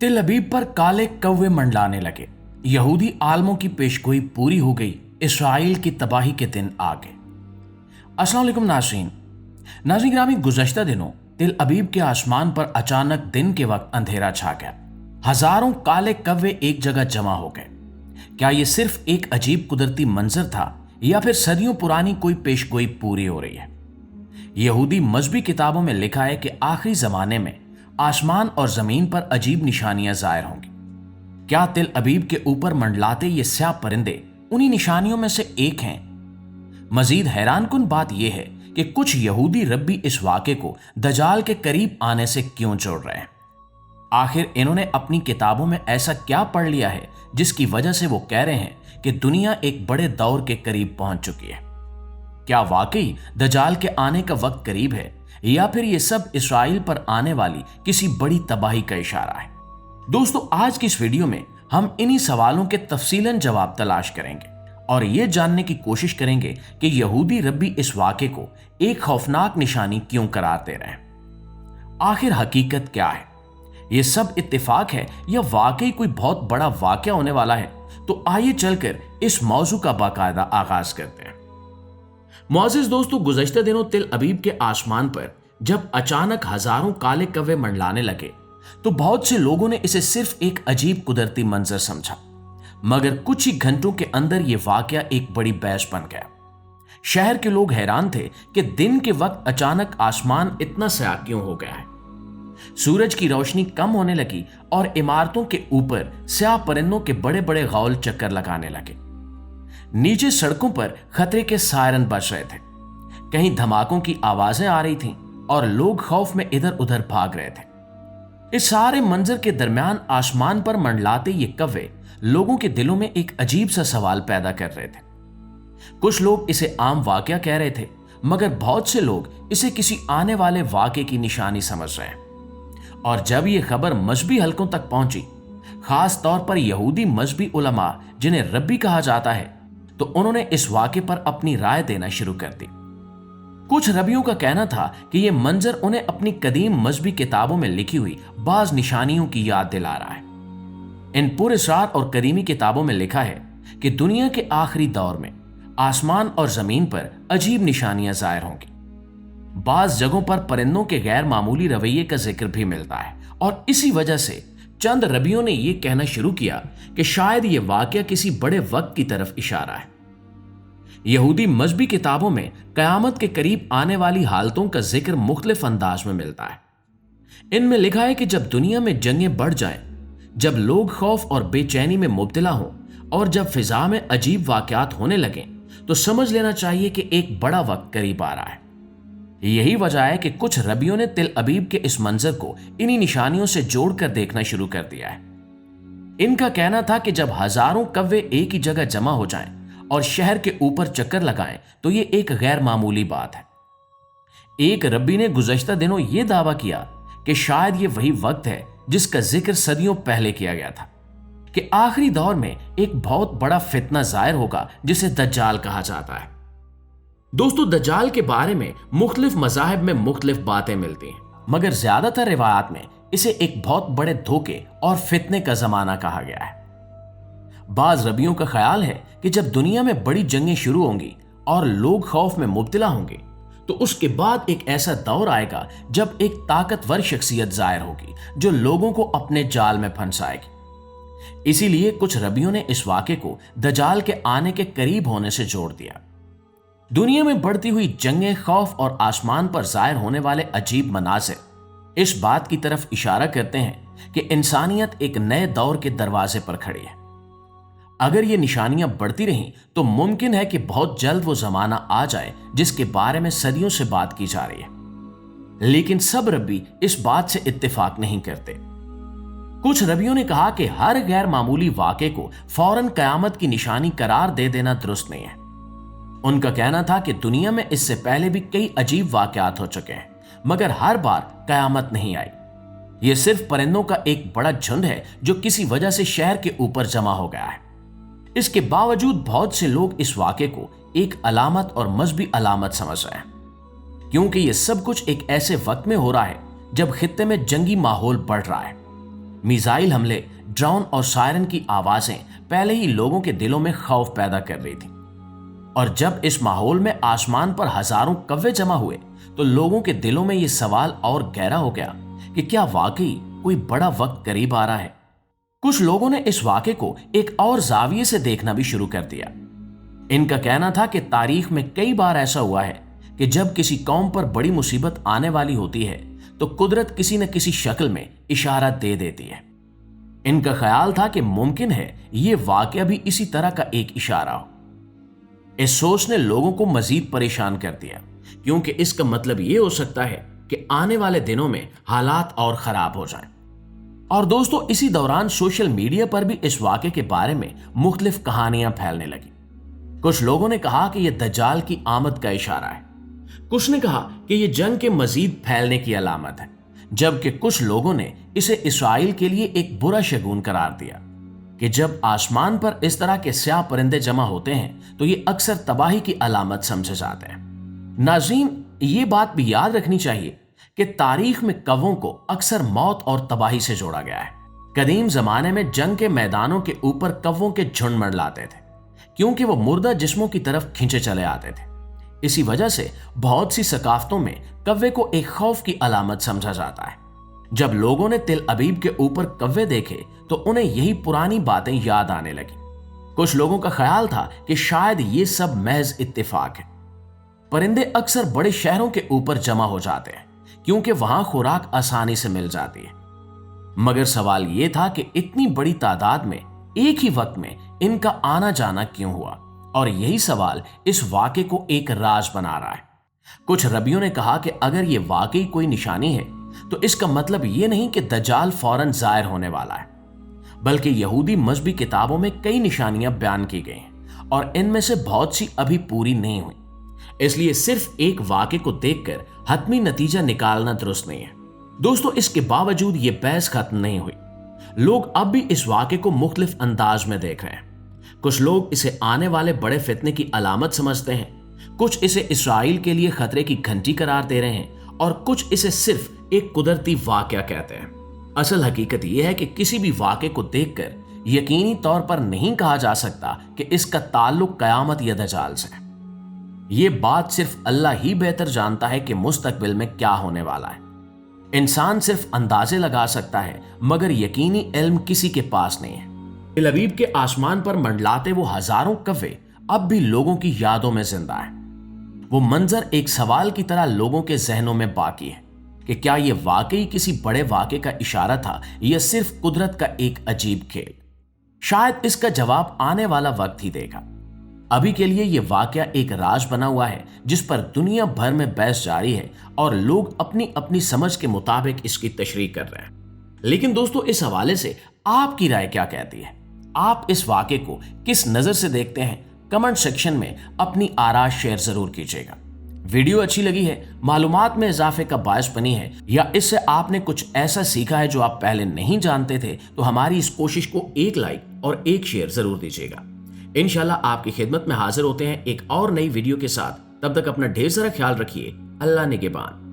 तिल अबीब पर काले कौवे मंडलाने लगे। यहूदी आलमों की पेशगोई पूरी हो गई। इसराइल की तबाही के दिन आ गए। अस्सलाम वालेकुम नाज़रीन ग्रामी, गुज़श्ता दिनों तिल अबीब के आसमान पर अचानक दिन के वक्त अंधेरा छा गया। हजारों काले कौवे एक जगह जमा हो गए। क्या यह सिर्फ एक अजीब कुदरती मंजर था या फिर सदियों पुरानी कोई पेशगोई पूरी हो रही है? यहूदी मजहबी किताबों में लिखा है कि आखिरी जमाने में आसमान और जमीन पर अजीब निशानियां जाहिर होंगी। क्या तिल अबीब के ऊपर मंडलाते ये स्याह परिंदे उन्हीं निशानियों में से एक हैं? मजीद हैरानकुन बात यह है कि कुछ यहूदी रब्बी इस वाक़े को दजाल के करीब आने से क्यों जोड़ रहे हैं। आखिर इन्होंने अपनी किताबों में ऐसा क्या पढ़ लिया है जिसकी वजह से वो कह रहे हैं कि दुनिया एक बड़े दौर के करीब पहुंच चुकी है? क्या वाकई दजाल के आने का वक्त करीब है या फिर ये सब इसराइल पर आने वाली किसी बड़ी तबाही का इशारा है? दोस्तों, आज की इस वीडियो में हम इन्हीं सवालों के तफसीलन जवाब तलाश करेंगे और ये जानने की कोशिश करेंगे कि यहूदी रब्बी इस वाक़े को एक खौफनाक निशानी क्यों करार दे रहे हैं। आखिर हकीकत क्या है? ये सब इत्तेफाक है या वाकई कोई बहुत बड़ा वाक़या होने वाला है? तो आइए चलकर इस मौजू का बाकायदा आगाज करते हैं। मुअज़्ज़िज़ दोस्तों, गुज़श्ता दिनों तिल अबीब के आसमान पर जब अचानक हजारों काले कौवे मंडलाने लगे तो बहुत से लोगों ने इसे सिर्फ एक अजीब कुदरती मंजर समझा, मगर कुछ ही घंटों के अंदर यह वाकया एक बड़ी बहस बन गया। शहर के लोग हैरान थे कि दिन के वक्त अचानक आसमान इतना स्याह क्यों हो गया है। सूरज की रोशनी कम होने लगी और इमारतों के ऊपर स्याह परिंदों के बड़े बड़े गौल चक्कर लगाने लगे। नीचे सड़कों पर खतरे के सायरन बज रहे थे, कहीं धमाकों की आवाजें आ रही थीं और लोग खौफ में इधर उधर भाग रहे थे। इस सारे मंजर के दरमियान आसमान पर मंडलाते ये कौवे लोगों के दिलों में एक अजीब सा सवाल पैदा कर रहे थे। कुछ लोग इसे आम वाकया कह रहे थे, मगर बहुत से लोग इसे किसी आने वाले वाकये की निशानी समझ रहे हैं। और जब यह खबर मजहबी हलकों तक पहुंची, खास तौर पर यहूदी मजहबी उलमा जिन्हें रब्बी कहा जाता है, तो उन्होंने इस वाक़े पर अपनी राय देना शुरू कर दी। कुछ रब्बियों का कहना था कि यह मंजर उन्हें अपनी कदीम मजहबी किताबों में लिखी हुई बाज निशानियों की याद दिला रहा है। इन पुरअसरार और करीमी किताबों में लिखा है कि दुनिया के आखिरी दौर में आसमान और जमीन पर अजीब निशानियां जाहिर होंगी। बाज जगहों पर परिंदों के गैर मामूली रवैये का जिक्र भी मिलता है और इसी वजह से चंद रब्बियों ने यह कहना शुरू किया कि शायद यह वाकया किसी बड़े वक्त की तरफ इशारा है। यहूदी मजहबी किताबों में कयामत के करीब आने वाली हालतों का जिक्र मुख्तलिफ अंदाज में मिलता है। इनमें लिखा है कि जब दुनिया में जंगें बढ़ जाएं, जब लोग खौफ और बेचैनी में मुब्तला हों और जब फिजा में अजीब वाकयात होने लगें, तो समझ लेना चाहिए कि एक बड़ा वक्त करीब आ रहा है। यही वजह है कि कुछ रब्बियों ने तिल अबीब के इस मंजर को इन्हीं निशानियों से जोड़कर देखना शुरू कर दिया है। इनका कहना था कि जब हजारों कौवे एक ही जगह जमा हो जाएं और शहर के ऊपर चक्कर लगाएं, तो ये एक गैर मामूली बात है। एक रब्बी ने गुज़श्ता दिनों यह दावा किया कि शायद ये वही वक्त है जिसका जिक्र सदियों पहले किया गया था, कि आखिरी दौर में एक बहुत बड़ा फितना जाहिर होगा जिसे दज्जाल कहा जाता है। दोस्तों, दज्जाल के बारे में मुख्तलिफ मज़ाहिब में मुख्तलिफ बातें मिलती हैं, मगर ज्यादातर रिवायात में इसे एक बहुत बड़े धोखे और फितने का जमाना कहा गया है। बाज रब्बियों का ख्याल है कि जब दुनिया में बड़ी जंगें शुरू होंगी और लोग खौफ में मुब्तला होंगे, तो उसके बाद एक ऐसा दौर आएगा जब एक ताकतवर शख्सियत जाहिर होगी जो लोगों को अपने जाल में फंसाएगी। इसीलिए कुछ रब्बियों ने इस वाक़े को दज्जाल के आने के करीब होने से जोड़ दिया। दुनिया में बढ़ती हुई जंगें, खौफ और आसमान पर जाहिर होने वाले अजीब मनाज़िर इस बात की तरफ इशारा करते हैं कि इंसानियत एक नए दौर के दरवाजे पर खड़ी है। अगर ये निशानियां बढ़ती रहीं तो मुमकिन है कि बहुत जल्द वो जमाना आ जाए जिसके बारे में सदियों से बात की जा रही है। लेकिन सब रब्बी इस बात से इत्तेफाक नहीं करते। कुछ रब्बियों ने कहा कि हर गैर मामूली वाक़े को फौरन कयामत की निशानी करार दे देना दुरुस्त नहीं है। उनका कहना था कि दुनिया में इससे पहले भी कई अजीब वाक़यात हो चुके हैं, मगर हर बार कयामत नहीं आई। यह सिर्फ परिंदों का एक बड़ा झुंड है जो किसी वजह से शहर के ऊपर जमा हो गया है। इसके बावजूद बहुत से लोग इस वाक़े को एक अलामत और मजहबी अलामत समझ रहे हैं, क्योंकि यह सब कुछ एक ऐसे वक्त में हो रहा है जब खित्ते में जंगी माहौल बढ़ रहा है। मिसाइल हमले, ड्रोन और सायरन की आवाजें पहले ही लोगों के दिलों में खौफ पैदा कर रही थी। और जब इस माहौल में आसमान पर हजारों कौवे जमा हुए तो लोगों के दिलों में यह सवाल और गहरा हो गया कि क्या वाकई कोई बड़ा वक्त करीब आ रहा है। कुछ लोगों ने इस वाकये को एक और जाविये से देखना भी शुरू कर दिया। इनका कहना था कि तारीख में कई बार ऐसा हुआ है कि जब किसी कौम पर बड़ी मुसीबत आने वाली होती है तो कुदरत किसी न किसी शक्ल में इशारा दे देती है। इनका ख्याल था कि मुमकिन है ये वाकया भी इसी तरह का एक इशारा हो। इस सोच ने लोगों को मजीद परेशान कर दिया, क्योंकि इसका मतलब यह हो सकता है कि आने वाले दिनों में हालात और खराब हो जाएं। और दोस्तों, इसी दौरान सोशल मीडिया पर भी इस वाकये के बारे में मुख्तलिफ कहानियां फैलने लगी। कुछ लोगों ने कहा कि यह दज्जाल की आमद का इशारा है, कुछ ने कहा कि यह जंग के मजीद फैलने की अलामत है, जबकि कुछ लोगों ने इसे इसराइल के लिए एक बुरा शगुन करार दिया कि जब आसमान पर इस तरह के स्याह परिंदे जमा होते हैं तो ये अक्सर तबाही की अलामत समझे जाते हैं। नाज़रीन, ये बात भी याद रखनी चाहिए कि तारीख में कौवों को अक्सर मौत और तबाही से जोड़ा गया है। कदीम जमाने में जंग के मैदानों के ऊपर कौवों के झुंड मंडलाते थे, क्योंकि वो मुर्दा जिस्मों की तरफ खींचे चले आते थे। इसी वजह से बहुत सी सकाफतों में कौवे को एक खौफ की अलामत समझा जाता है। जब लोगों ने तिल अबीब के ऊपर कौवे देखे तो उन्हें यही पुरानी बातें याद आने लगी। कुछ लोगों का ख्याल था कि शायद ये सब महज इत्तेफाक है। परिंदे अक्सर बड़े शहरों के ऊपर जमा हो जाते हैं क्योंकि वहां खुराक आसानी से मिल जाती है, मगर सवाल यह था कि इतनी बड़ी तादाद में एक ही वक्त में इनका आना जाना क्यों हुआ, और यही सवाल इस वाकये को एक राज बना रहा है। कुछ रबियों ने कहा कि अगर ये वाकई कोई निशानी है तो इसका मतलब ये नहीं कि दज्जाल फौरन जाहिर होने वाला है, बल्कि यहूदी मजहबी किताबों में कई निशानियां बयान की गई हैं और इनमें से बहुत सी अभी पूरी नहीं हुई। इसलिए सिर्फ एक वाकये को देखकर हतमी नतीजा निकालना दुरुस्त नहीं है। दोस्तों, इसके बावजूद ये बहस खत्म नहीं हुई। लोग अब भी इस वाकये को मुख्तलिफ अंदाज में देख रहे हैं। कुछ लोग इसे आने वाले बड़े फितने की अलामत समझते हैं, कुछ इसे इसराइल के लिए खतरे की घंटी करार दे रहे हैं, और कुछ इसे सिर्फ एक कुदरती वाकया कहते हैं। असल हकीकत यह है कि किसी भी वाकये को देखकर यकीनी तौर पर नहीं कहा जा सकता कि इसका ताल्लुक कयामत या दज्जाल से है। यह बात सिर्फ अल्लाह ही बेहतर जानता है कि मुस्तकबिल में क्या होने वाला है। इंसान सिर्फ अंदाजे लगा सकता है, मगर यकीनी इल्म किसी के पास नहीं है। तिल अबीब के आसमान पर मंडलाते वो हजारों कौवे अब भी लोगों की यादों में जिंदा है। वो मंजर एक सवाल की तरह लोगों के जहनों में बाकी है कि क्या यह वाकई किसी बड़े वाकये का इशारा था या सिर्फ कुदरत का एक अजीब खेल। शायद इसका जवाब आने वाला वक्त ही देगा। अभी के लिए यह वाकया एक राज बना हुआ है जिस पर दुनिया भर में बहस जारी है और लोग अपनी अपनी समझ के मुताबिक इसकी तशरीह कर रहे हैं। लेकिन दोस्तों, इस हवाले से आपकी राय क्या कहती है? आप इस वाकये को किस नजर से देखते हैं? कमेंट सेक्शन में अपनी आरा शेयर जरूर कीजिएगा। वीडियो अच्छी लगी है, मालूमात में इजाफे का बायस बनी है, या इससे आपने कुछ ऐसा सीखा है जो आप पहले नहीं जानते थे, तो हमारी इस कोशिश को एक लाइक और एक शेयर जरूर दीजिएगा। इंशाल्लाह आपकी खिदमत में हाजिर होते हैं एक और नई वीडियो के साथ। तब तक अपना ढेर सारा ख्याल रखिए। अल्लाह निगहबान।